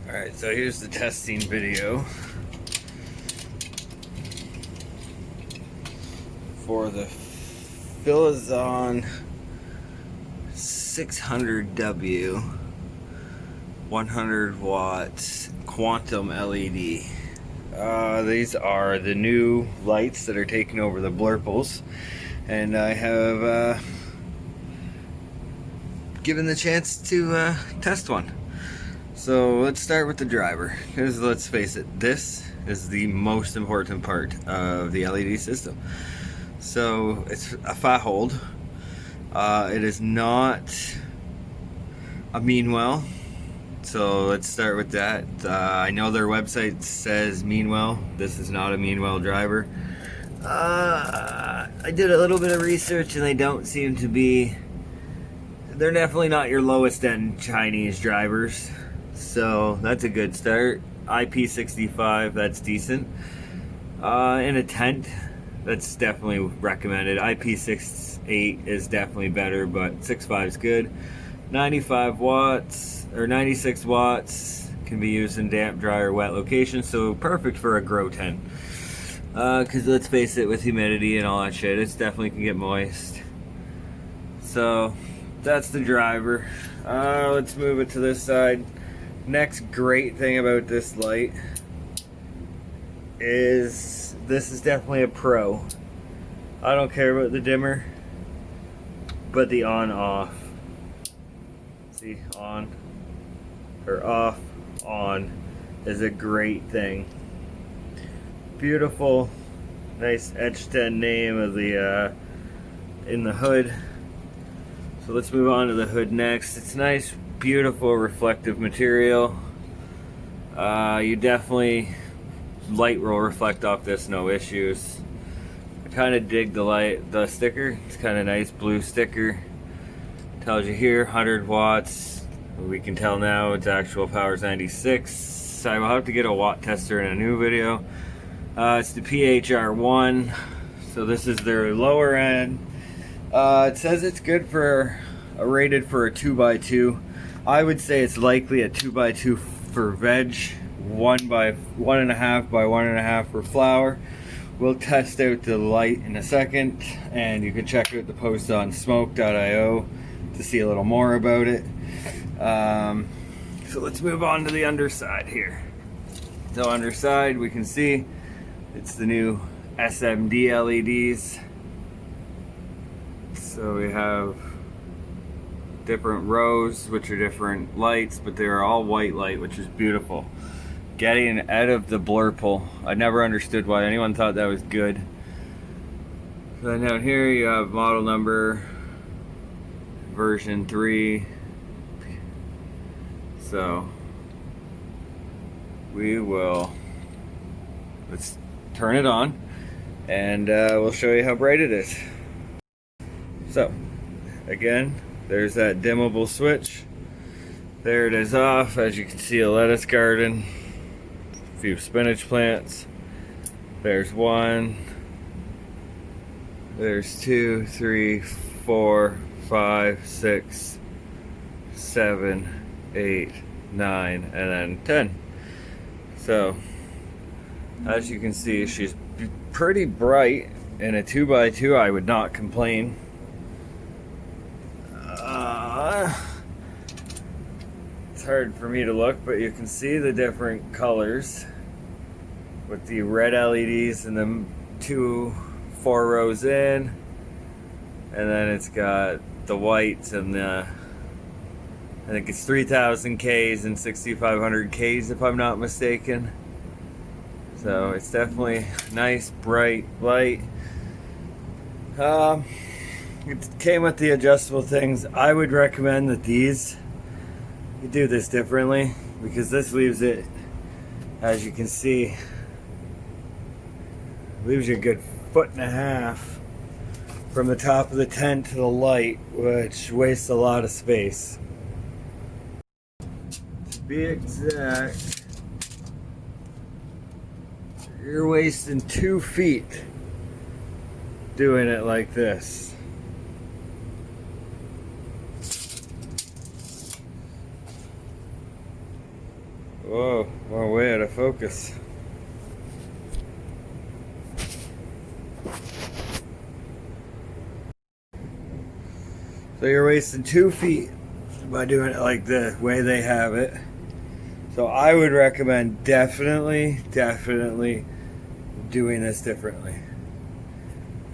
Alright, so here's the testing video for the Phlizon 600W 100 watts quantum LED. These are the new lights that are taking over the blurples, and I have given the chance to test one. So let's start with the driver, because let's face it, this is the most important part of the LED system. So it's a fat hold. It is not a Meanwell. So let's start with that. I know their website says Meanwell. This is not a Meanwell driver. I did a little bit of research and they don't seem to be, they're definitely not your lowest end Chinese drivers. So that's a good start. IP65, that's decent. In a tent, that's definitely recommended. IP68 is definitely better, but 65 is good. 95 watts or 96 watts can be used in damp, dry, or wet locations, so perfect for a grow tent. Because let's face it, with humidity and all that shit, it definitely can get moist. So that's the driver. Let's move it to this side. Next great thing about this light is this is definitely a pro. I don't care about the dimmer, but the on-off. See, on or off, on is a great thing. Beautiful, nice etched in name of the in the hood. So let's move on to the hood next. It's nice, beautiful, reflective material. You definitely, light will reflect off this, no issues. I kind of dig the sticker. It's kind of nice, blue sticker. Tells you here 100 watts. We can tell now its actual power is 96. I will have to get a watt tester in a new video. It's the PHR1, so this is their lower end. It says it's good for rated for a 2x2. I would say it's likely a 2x2 for veg, 1 by 1.5 by 1.5 for flower. We'll test out the light in a second, and you can check out the post on smoke.io to see a little more about it. So let's move on to the underside here. So underside, we can see it's the new SMD LEDs. So we have different rows, which are different lights, but they're all white light, which is beautiful. Getting out of the blurple. I never understood why anyone thought that was good. So then down here you have model number, version 3. So let's turn it on, and we'll show you how bright it is. So again, there's that dimmable switch. There it is off. As you can see, a lettuce garden, a few spinach plants. There's 1, there's 2, 3, 4, 5, 6, 7, 8, 9, and then 10. So as you can see, she's pretty bright. In a 2x2, I would not complain. It's hard for me to look, but you can see the different colors with the red LEDs and the 4 rows in, and then it's got the whites and the, I think it's 3000 Ks and 6500 Ks if I'm not mistaken. So it's definitely nice, bright light. It came with the adjustable things. I would recommend that you do this differently, because this leaves it, as you can see, leaves you a good 1.5 feet from the top of the tent to the light, which wastes a lot of space. To be exact, you're wasting 2 feet doing it like this. Whoa, we're way out of focus. So you're wasting 2 feet by doing it like the way they have it. So I would recommend definitely doing this differently.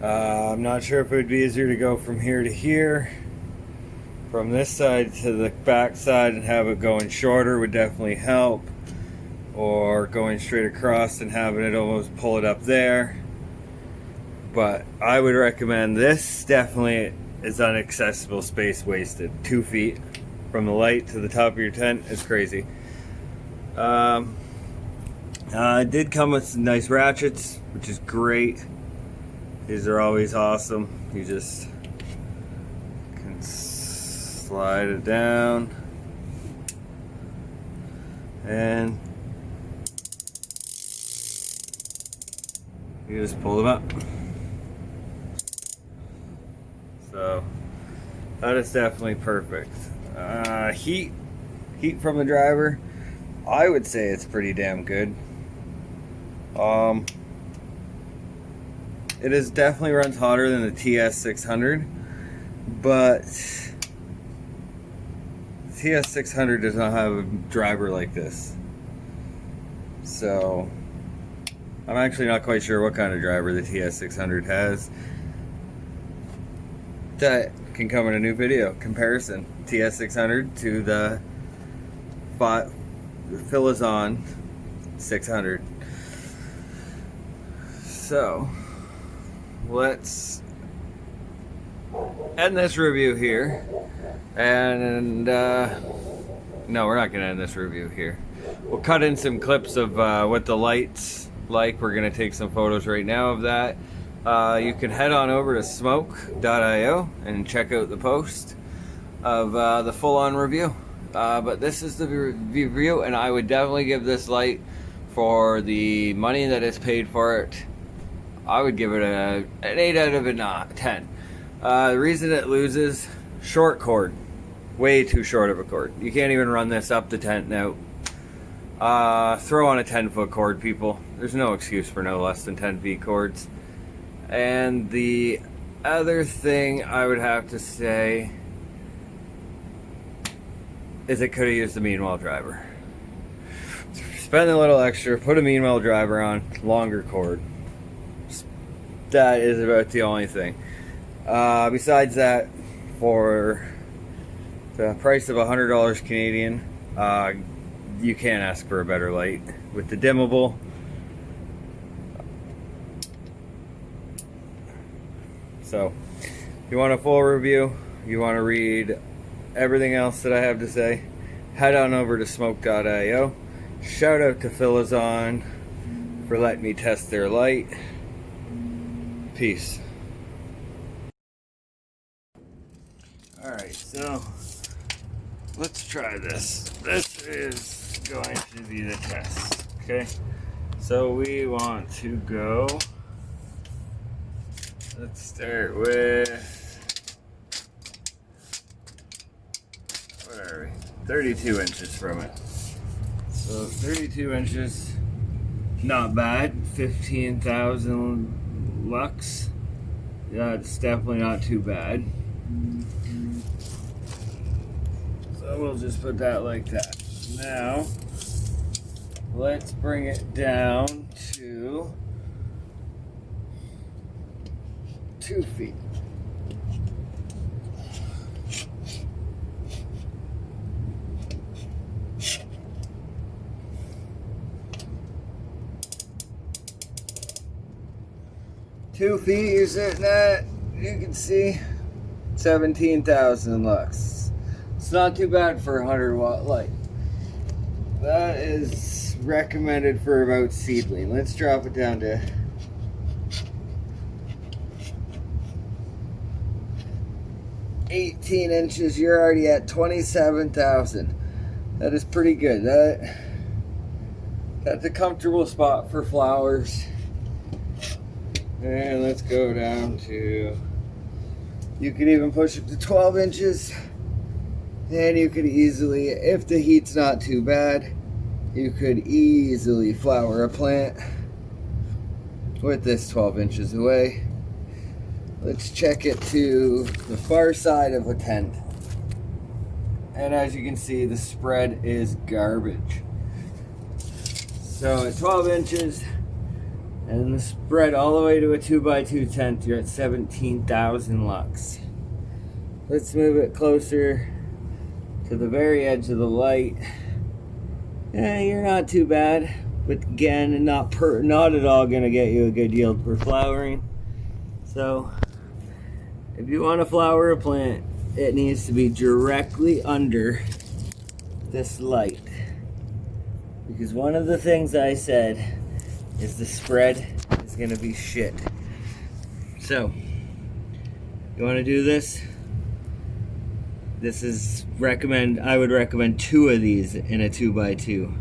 I'm not sure if it would be easier to go from here to here, from this side to the back side, and have it going shorter would definitely help, or going straight across and having it almost pull it up there. But I would recommend this. Definitely is inaccessible space wasted. 2 feet from the light to the top of your tent is crazy. It did come with some nice ratchets, which is great. These are always awesome. You just can slide it down and you just pull them up. So that is definitely perfect. Heat from the driver, I would say it's pretty damn good. It is definitely runs hotter than the TS600, but the TS600 does not have a driver like this. So I'm actually not quite sure what kind of driver the TS600 has. That can come in a new video comparison. TS600 to the Phlizon 600. So let's end this review here, and no, we're not gonna end this review here. We'll cut in some clips of what the light's like. We're gonna take some photos right now of that. You can head on over to smoke.io and check out the post of the full-on review. But this is the review, and I would definitely give this light, for the money that is paid for it, I would give it an 8 out of a 10. The reason it loses, short cord. Way too short of a cord. You can't even run this up the tent now. Throw on a 10-foot cord, people. There's no excuse for no less than 10 feet cords. And the other thing I would have to say is it could have used the meanwhile driver. Spend a little extra, put a meanwhile driver on, longer cord. That is about the only thing. Besides that, for the price of $100 Canadian, you can't ask for a better light. With the dimmable, so if you want a full review, you want to read everything else that I have to say, head on over to smoke.io. Shout out to Phlizon for letting me test their light. Peace. Alright, so let's try this. This is going to be the test. Okay, so we want to go, let's start with, what are we, 32 inches from it. So 32 inches, not bad. 15,000 lux. That's definitely not too bad. So we'll just put that like that. Now, let's bring it down to 2 feet. Two feet, you're sitting at, you can see, 17,000 lux. It's not too bad for a 100-watt light. That is recommended for about seedling. Let's drop it down to 18 inches. You're already at 27,000. That is pretty good. That's a comfortable spot for flowers. And let's go down to, you could even push it to 12 inches. And you could easily, if the heat's not too bad, you could easily flower a plant with this 12 inches away. Let's check it to the far side of a tent. And as you can see, the spread is garbage. So at 12 inches and the spread all the way to a 2x2 tent, you're at 17,000 lux. Let's move it closer to the very edge of the light. You're not too bad, but again, not at all gonna get you a good yield for flowering. So if you want to flower a plant, it needs to be directly under this light, because one of the things I said is the spread is gonna be shit. So you want to do this? I would recommend 2 of these in a 2x2.